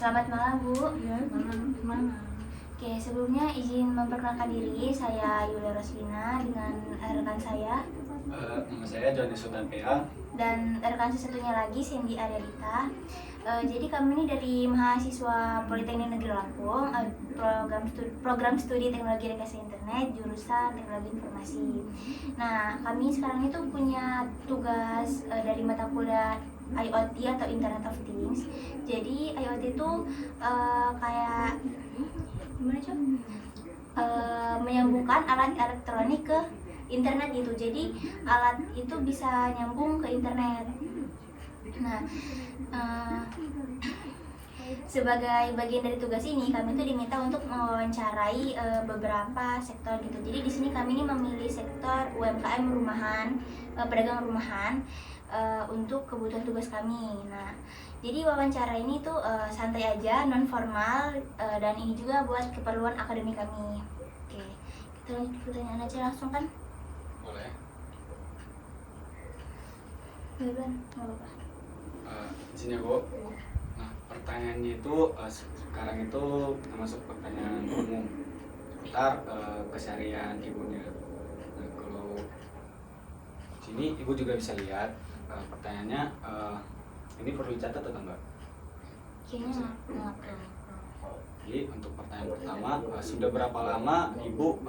Selamat malam, Bu. Ya, mana? Oke, sebelumnya izin memperkenalkan diri, saya Yulia Roslina dengan rekan saya Nama saya Joni Sultan PA. dan rekan sesatunya lagi Cindy Adelita. Jadi kami ini dari mahasiswa Politeknik Negeri Lampung, program studi Teknologi Rekayasa Internet, jurusan Teknologi Informasi. Nah, kami sekarang itu punya tugas dari mata kuliah IoT atau Internet of Things. Jadi IoT itu kayak gimana Cok? Menyambungkan alat elektronik ke internet gitu. Jadi alat itu bisa nyambung ke internet. Nah, sebagai bagian dari tugas ini kami tuh diminta untuk mewawancarai beberapa sektor gitu. Jadi di sini kami ini memilih sektor UMKM rumahan, pedagang rumahan untuk kebutuhan tugas kami. Nah, jadi wawancara ini tuh santai aja, non formal, dan ini juga buat keperluan akademik kami. Oke, kita lanjut pertanyaan aja langsung kan? Boleh. Nggak apa-apa. Izin ya, Bu. Nah, pertanyaannya itu sekarang itu termasuk pertanyaan umum seputar keseharian ibunya. Nah, kalau sini ibu juga bisa lihat pertanyaannya, ini perlu dicatat atau enggak? Kayaknya nggak perlu. Jadi untuk pertanyaan pertama, sudah berapa lama ibu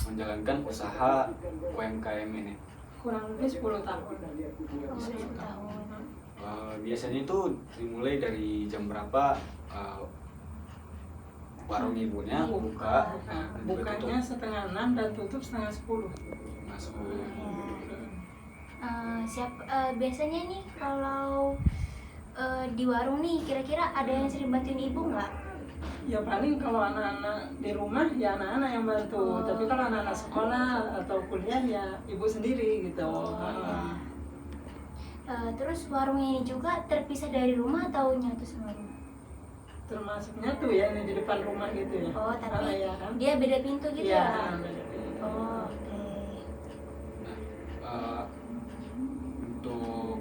menjalankan usaha UMKM ini? Kurang lebih 10 tahun. 10 tahun. Biasanya itu dimulai dari jam berapa warung ibunya buka? Dan juga Bukanya tutup? setengah 6 dan tutup setengah 10. Masuk. Biasanya nih kalau di warung nih kira-kira ada yang sering bantuin ibu nggak? Ya paling kalau anak-anak di rumah ya anak-anak yang bantu. Tapi kalau anak-anak sekolah atau kuliah ya ibu sendiri gitu. Ya. Terus warungnya ini juga terpisah dari rumah atau nyatu sama rumah? Termasuknya tuh ya ini di depan rumah gitu ya. Oh, tapi ya kan? dia beda pintu gitu Iya, ya? beda-beda. Oh, oke. Untuk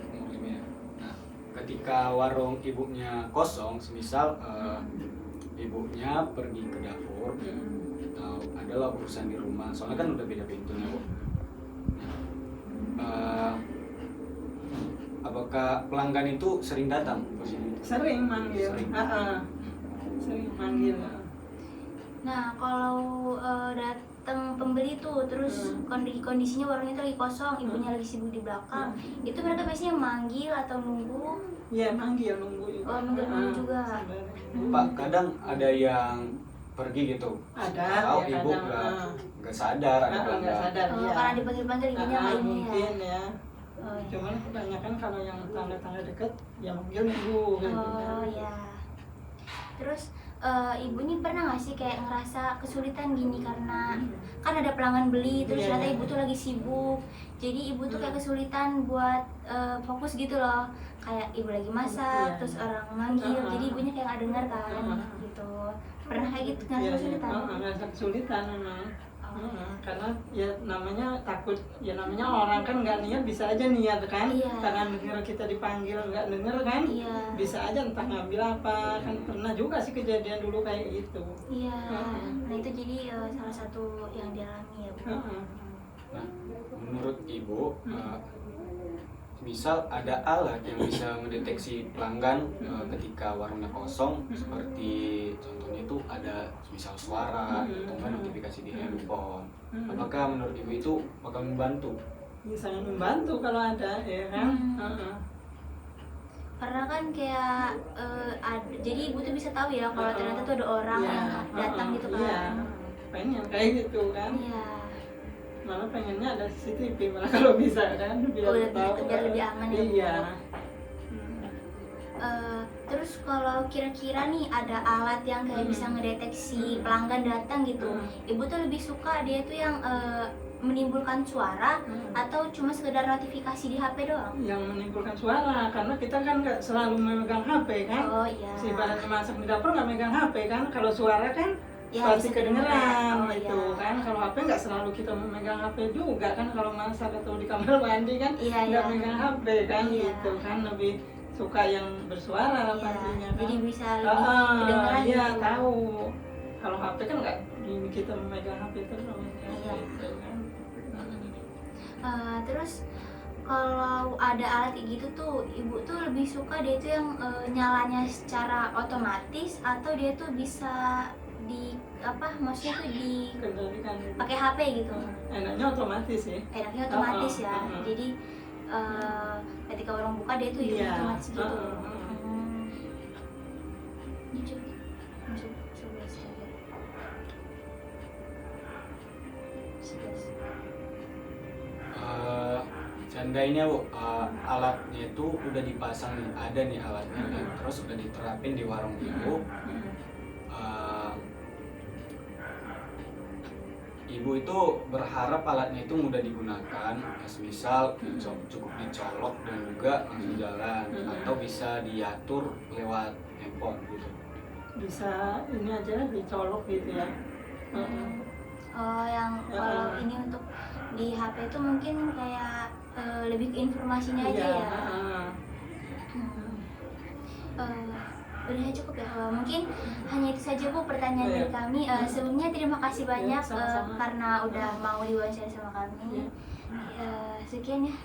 muridnya. Nah, ketika warung ibunya kosong, semisal ibunya pergi ke dapur atau adalah urusan di rumah, soalnya kan udah beda pintunya, Bu. Apakah pelanggan itu sering datang ke sini? Sering manggil. Sering. Sering manggil. Nah, kalau datang pembeli tuh terus kondisinya warungnya tuh lagi kosong, ibunya lagi sibuk di belakang, itu mereka biasanya manggil atau nunggu? Iya, manggil nunggu juga. Oh, nunggu juga. Pak, kadang ada yang pergi gitu. Ada, Atau ya, ibu kadang, nggak sadar ada nggak pelanggan. sadar Oh, ya. karena dipanggil-panggil ibunya sama ibunya. Mungkin ya. Oh, iya. Cuman kebanyakan kalau yang tangga-tangga deket ya manggil nunggu gitu. Oh ya. Terus ibu ini pernah nggak sih kayak ngerasa kesulitan gini karena kan ada pelanggan beli terus Iya. ternyata ibu tuh lagi sibuk, jadi ibu tuh kayak kesulitan buat fokus gitu loh, kayak ibu lagi masak Iya. terus orang manggil jadi ibunya kayak nggak dengar kan gitu. Pernah kayak gitu nggak Iya, kesulitan? ngerasa kesulitan memang. Karena ya namanya takut, ya namanya orang kan nggak niat bisa aja niat kan, Iya. karena denger kita dipanggil nggak denger kan, Iya. bisa aja entah ngambil apa kan, pernah juga sih kejadian dulu kayak gitu. Iya. Nah itu jadi salah satu yang dialami ya Bu. Nah, menurut ibu, misal ada alat yang bisa mendeteksi pelanggan ketika warungnya kosong, seperti contohnya itu ada misal suara atau enggak notifikasi di handphone. Apakah menurut ibu itu bakal membantu? Ya, sangat membantu kalau ada ya kan. Karena kan kayak jadi ibu tuh bisa tahu ya kalau ternyata tuh ada orang yang datang gitu kan. Iya, pengen kayak gitu kan. Iya. Malah pengennya ada CCTV malah kalau bisa kan, biar tahu. Biar lebih aman ya, Bu. Iya. Terus kalau kira-kira nih ada alat yang kayak bisa ngedeteksi pelanggan datang gitu, ibu tuh lebih suka dia tuh yang menimbulkan suara atau cuma sekedar notifikasi di HP doang? Yang menimbulkan suara, karena kita kan nggak selalu memegang HP kan. Oh iya. Si ibaratnya masak di dapur nggak megang HP kan, kalau suara kan Ya, pasti bisa kedengeran kedengeran. gitu Iya. kan. Kalau HP nggak selalu kita memegang HP juga kan, kalau masak atau di kamar mandi kan Iya, nggak iya. megang HP kan, Iya. gitu kan, lebih suka yang bersuara Iya, pastinya kan. jadi bisa lebih kedengeran Iya gitu. tahu. Kalau HP kan nggak, ini kita memegang HP terus. Iya. Gitu kan. Terus kalau ada alat kayak gitu tuh, ibu tuh lebih suka dia tuh yang nyalanya secara otomatis atau dia tuh bisa di apa, maksudnya tuh di Kendalikan. pakai HP gitu. Enaknya otomatis ya. Enaknya otomatis ya. Heeh. Jadi ketika orang buka dia tuh hidup Iya. otomatis gitu. Heeh. Ini coba masuk 11 aja. 11. Seandainya Bu, alatnya itu udah dipasang nih, ada nih alatnya, dan terus udah diterapin di warung Ibu. Ibu itu berharap alatnya itu mudah digunakan, misal cukup dicolok dan juga langsung jalan, atau bisa diatur lewat handphone gitu. Bisa ini aja lah, dicolok gitu ya. Oh, yang kalau ini untuk di HP itu mungkin kayak lebih ke informasinya aja Iya, ya. Udah cukup ya. Mungkin hanya itu saja Bu pertanyaan Iya. dari kami. Sebelumnya terima kasih banyak sama-sama. karena udah mau diwawancara sama kami. Sekian ya.